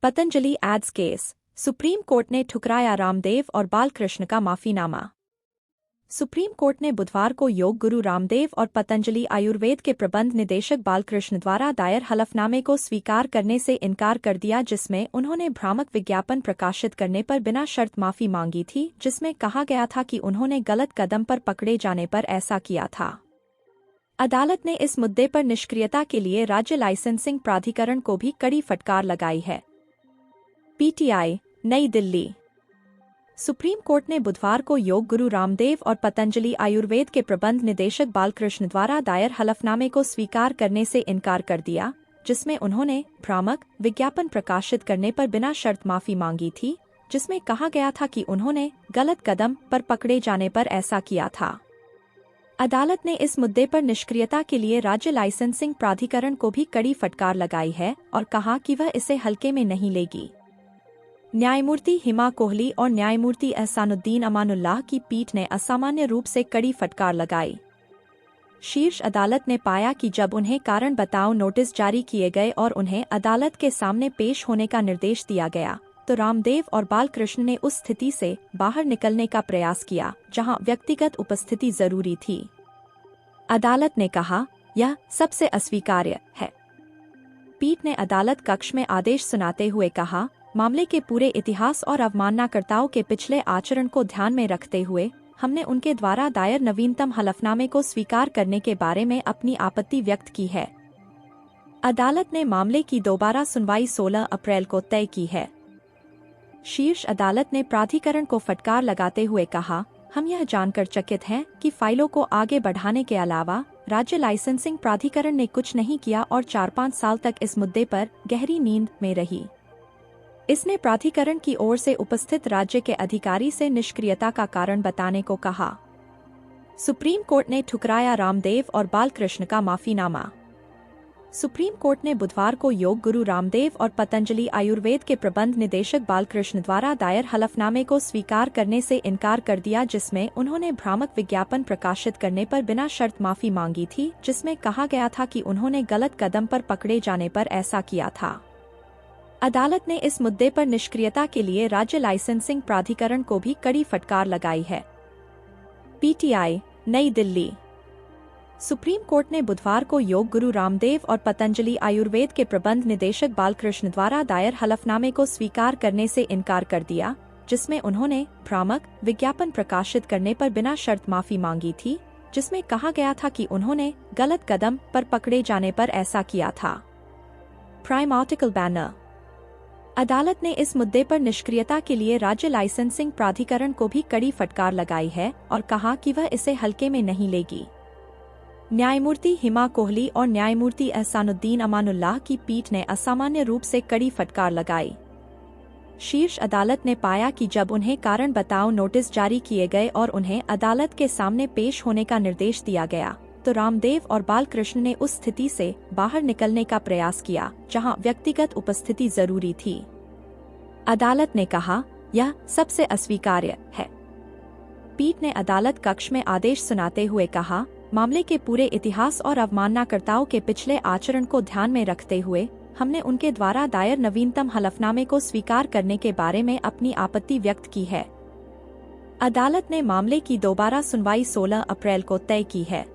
Patanjali ads case, Supreme Court ने ठुकराया रामदेव और बालकृष्ण का माफीनामा। सुप्रीम कोर्ट ने बुधवार को योग गुरु रामदेव और पतंजलि आयुर्वेद के प्रबंध निदेशक बालकृष्ण द्वारा दायर हलफनामे को स्वीकार करने से इनकार कर दिया, जिसमें उन्होंने भ्रामक विज्ञापन प्रकाशित करने पर बिना शर्त माफी मांगी थी, जिसमें कहा गया था कि उन्होंने गलत कदम पर पकड़े जाने पर ऐसा किया था। अदालत ने इस मुद्दे पर निष्क्रियता के लिए राज्य लाइसेंसिंग प्राधिकरण को भी कड़ी फटकार लगाई है। पीटीआई, नई दिल्ली। सुप्रीम कोर्ट ने बुधवार को योग गुरु रामदेव और पतंजलि आयुर्वेद के प्रबंध निदेशक बालकृष्ण द्वारा दायर हलफनामे को स्वीकार करने से इनकार कर दिया, जिसमें उन्होंने भ्रामक विज्ञापन प्रकाशित करने पर बिना शर्त माफी मांगी थी, जिसमें कहा गया था कि उन्होंने गलत कदम पर पकड़े जाने पर ऐसा किया था। अदालत ने इस मुद्दे पर निष्क्रियता के लिए राज्य लाइसेंसिंग प्राधिकरण को भी कड़ी फटकार लगाई है और कहा कि वह इसे हल्के में नहीं लेगी। न्यायमूर्ति हिमा कोहली और न्यायमूर्ति एहसानुद्दीन अमानुल्लाह की पीठ ने असामान्य रूप से कड़ी फटकार लगाई। शीर्ष अदालत ने पाया कि जब उन्हें कारण बताओ नोटिस जारी किए गए और उन्हें अदालत के सामने पेश होने का निर्देश दिया गया, तो रामदेव और बालकृष्ण ने उस स्थिति से बाहर निकलने का प्रयास किया जहां व्यक्तिगत उपस्थिति जरूरी थी। अदालत ने कहा, यह सबसे अस्वीकार्य है। पीठ ने अदालत कक्ष में आदेश सुनाते हुए कहा, मामले के पूरे इतिहास और अवमाननाकर्ताओं के पिछले आचरण को ध्यान में रखते हुए हमने उनके द्वारा दायर नवीनतम हलफनामे को स्वीकार करने के बारे में अपनी आपत्ति व्यक्त की है। अदालत ने मामले की दोबारा सुनवाई 16 अप्रैल को तय की है। शीर्ष अदालत ने प्राधिकरण को फटकार लगाते हुए कहा, हम यह जानकर चकित हैं कि फाइलों को आगे बढ़ाने के अलावा राज्य लाइसेंसिंग प्राधिकरण ने कुछ नहीं किया और 4-5 साल तक इस मुद्दे पर गहरी नींद में रही। इसने प्राधिकरण की ओर से उपस्थित राज्य के अधिकारी से निष्क्रियता का कारण बताने को कहा। सुप्रीम कोर्ट ने ठुकराया रामदेव और बालकृष्ण का माफीनामा। सुप्रीम कोर्ट ने बुधवार को योग गुरु रामदेव और पतंजलि आयुर्वेद के प्रबंध निदेशक बालकृष्ण द्वारा दायर हलफनामे को स्वीकार करने से इनकार कर दिया, जिसमें उन्होंने भ्रामक विज्ञापन प्रकाशित करने पर बिना शर्त माफी मांगी थी, जिसमें कहा गया था कि उन्होंने गलत कदम पर पकड़े जाने पर ऐसा किया था। अदालत ने इस मुद्दे पर निष्क्रियता के लिए राज्य लाइसेंसिंग प्राधिकरण को भी कड़ी फटकार लगाई है। पीटीआई, नई दिल्ली। सुप्रीम कोर्ट ने बुधवार को योग गुरु रामदेव और पतंजलि आयुर्वेद के प्रबंध निदेशक बालकृष्ण द्वारा दायर हलफनामे को स्वीकार करने से इनकार कर दिया, जिसमें उन्होंने भ्रामक विज्ञापन प्रकाशित करने पर बिना शर्त माफी मांगी थी, जिसमें कहा गया था कि उन्होंने गलत कदम पर पकड़े जाने पर ऐसा किया था। Prime article banner. अदालत ने इस मुद्दे पर निष्क्रियता के लिए राज्य लाइसेंसिंग प्राधिकरण को भी कड़ी फटकार लगाई है और कहा कि वह इसे हल्के में नहीं लेगी। न्यायमूर्ति हिमा कोहली और न्यायमूर्ति एहसानुद्दीन अमानुल्लाह की पीठ ने असामान्य रूप से कड़ी फटकार लगाई। शीर्ष अदालत ने पाया कि जब उन्हें कारण बताओ नोटिस जारी किए गए और उन्हें अदालत के सामने पेश होने का निर्देश दिया गया, तो रामदेव और बालकृष्ण ने उस स्थिति से बाहर निकलने का प्रयास किया जहां व्यक्तिगत उपस्थिति जरूरी थी। अदालत ने कहा, यह सबसे अस्वीकार्य है। पीठ ने अदालत कक्ष में आदेश सुनाते हुए कहा, मामले के पूरे इतिहास और अवमाननाकर्ताओं के पिछले आचरण को ध्यान में रखते हुए हमने उनके द्वारा दायर नवीनतम हलफनामे को स्वीकार करने के बारे में अपनी आपत्ति व्यक्त की है। अदालत ने मामले की दोबारा सुनवाई 16 अप्रैल को तय की है।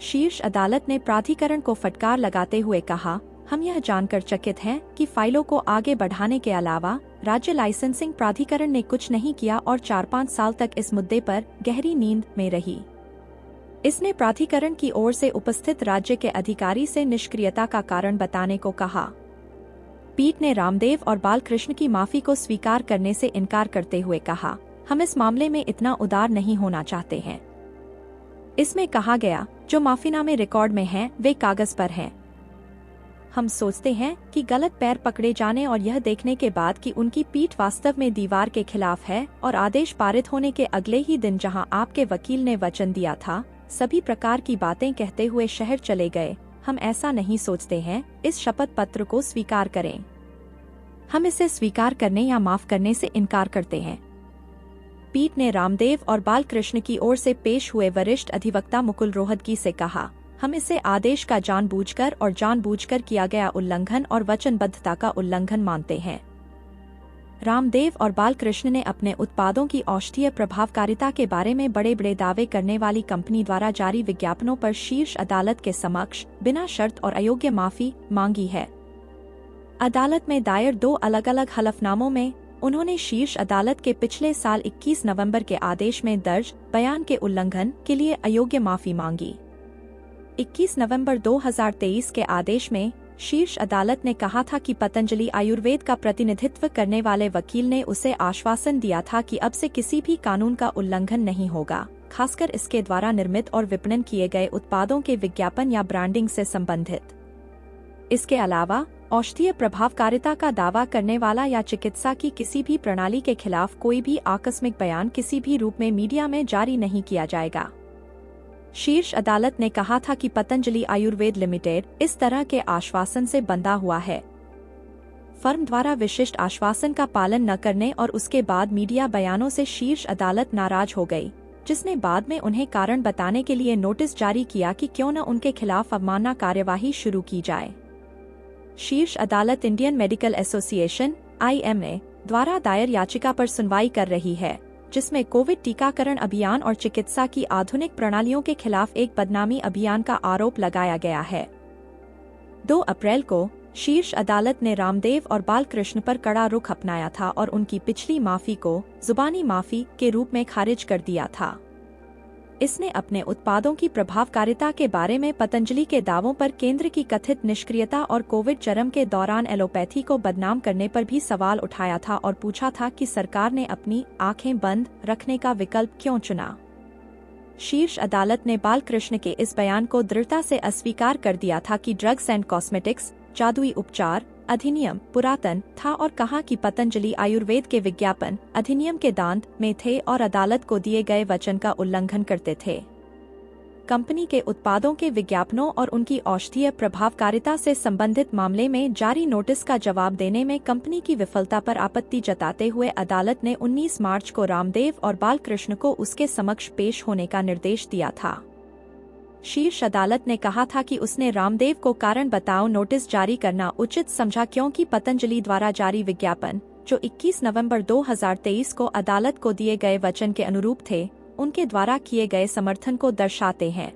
शीर्ष अदालत ने प्राधिकरण को फटकार लगाते हुए कहा, हम यह जानकर चकित हैं कि फाइलों को आगे बढ़ाने के अलावा राज्य लाइसेंसिंग प्राधिकरण ने कुछ नहीं किया और 4-5 साल तक इस मुद्दे पर गहरी नींद में रही। इसने प्राधिकरण की ओर से उपस्थित राज्य के अधिकारी से निष्क्रियता का कारण बताने को कहा। पीठ ने रामदेव और बालकृष्ण की माफी को स्वीकार करने से इनकार करते हुए कहा, हम इस मामले में इतना उदार नहीं होना चाहते हैं। इसमें कहा गया जो माफीनामे रिकॉर्ड में हैं, वे कागज पर हैं। हम सोचते हैं कि गलत पैर पकड़े जाने और यह देखने के बाद कि उनकी पीठ वास्तव में दीवार के खिलाफ है और आदेश पारित होने के अगले ही दिन जहां आपके वकील ने वचन दिया था, सभी प्रकार की बातें कहते हुए शहर चले गए, हम ऐसा नहीं सोचते हैं। इस शपथ पत्र को स्वीकार करें। हम इसे स्वीकार करने या माफ करने से इनकार करते हैं। पीठ ने रामदेव और बालकृष्ण की ओर से पेश हुए वरिष्ठ अधिवक्ता मुकुल रोहतगी से कहा, हम इसे आदेश का जानबूझकर और जानबूझकर किया गया उल्लंघन और वचनबद्धता का उल्लंघन मानते हैं। रामदेव और बालकृष्ण ने अपने उत्पादों की औषधीय प्रभावकारिता के बारे में बड़े बड़े दावे करने वाली कंपनी द्वारा जारी विज्ञापनों पर शीर्ष अदालत के समक्ष बिना शर्त और अयोग्य माफी मांगी है। अदालत में दायर 2 अलग अलग हलफनामों में उन्होंने शीर्ष अदालत के पिछले साल 21 नवंबर के आदेश में दर्ज बयान के उल्लंघन के लिए अयोग्य माफी मांगी। 21 नवंबर 2023 के आदेश में शीर्ष अदालत ने कहा था कि पतंजलि आयुर्वेद का प्रतिनिधित्व करने वाले वकील ने उसे आश्वासन दिया था कि अब से किसी भी कानून का उल्लंघन नहीं होगा, खासकर इसके द्वारा निर्मित और विपणन किए गए उत्पादों के विज्ञापन या ब्रांडिंग से संबंधित। इसके अलावा औषधीय प्रभावकारिता का दावा करने वाला या चिकित्सा की किसी भी प्रणाली के खिलाफ कोई भी आकस्मिक बयान किसी भी रूप में मीडिया में जारी नहीं किया जाएगा। शीर्ष अदालत ने कहा था कि पतंजलि आयुर्वेद लिमिटेड इस तरह के आश्वासन से बंधा हुआ है। फर्म द्वारा विशिष्ट आश्वासन का पालन न करने और उसके बाद मीडिया बयानों से शीर्ष अदालत नाराज हो गई, जिसने बाद में उन्हें कारण बताने के लिए नोटिस जारी किया कि क्यों न उनके खिलाफ अवमानना कार्यवाही शुरू की जाए। शीर्ष अदालत इंडियन मेडिकल एसोसिएशन (IMA) द्वारा दायर याचिका पर सुनवाई कर रही है, जिसमें कोविड टीकाकरण अभियान और चिकित्सा की आधुनिक प्रणालियों के खिलाफ एक बदनामी अभियान का आरोप लगाया गया है। 2 अप्रैल को शीर्ष अदालत ने रामदेव और बालकृष्ण पर कड़ा रुख अपनाया था और उनकी पिछली माफी को जुबानी माफी के रूप में खारिज कर दिया था। इसने अपने उत्पादों की प्रभावकारिता के बारे में पतंजलि के दावों पर केंद्र की कथित निष्क्रियता और कोविड चरम के दौरान एलोपैथी को बदनाम करने पर भी सवाल उठाया था और पूछा था कि सरकार ने अपनी आंखें बंद रखने का विकल्प क्यों चुना। शीर्ष अदालत ने बालकृष्ण के इस बयान को दृढ़ता से अस्वीकार कर दिया था कि ड्रग्स एंड कॉस्मेटिक्स जादुई उपचार अधिनियम पुरातन था और कहा कि पतंजलि आयुर्वेद के विज्ञापन अधिनियम के दांत में थे और अदालत को दिए गए वचन का उल्लंघन करते थे। कंपनी के उत्पादों के विज्ञापनों और उनकी औषधीय प्रभावकारिता से संबंधित मामले में जारी नोटिस का जवाब देने में कंपनी की विफलता पर आपत्ति जताते हुए अदालत ने 19 मार्च को रामदेव और बालकृष्ण को उसके समक्ष पेश होने का निर्देश दिया था। शीर्ष अदालत ने कहा था कि उसने रामदेव को कारण बताओ नोटिस जारी करना उचित समझा क्योंकि पतंजलि द्वारा जारी विज्ञापन, जो 21 नवंबर 2023 को अदालत को दिए गए वचन के अनुरूप थे, उनके द्वारा किए गए समर्थन को दर्शाते हैं।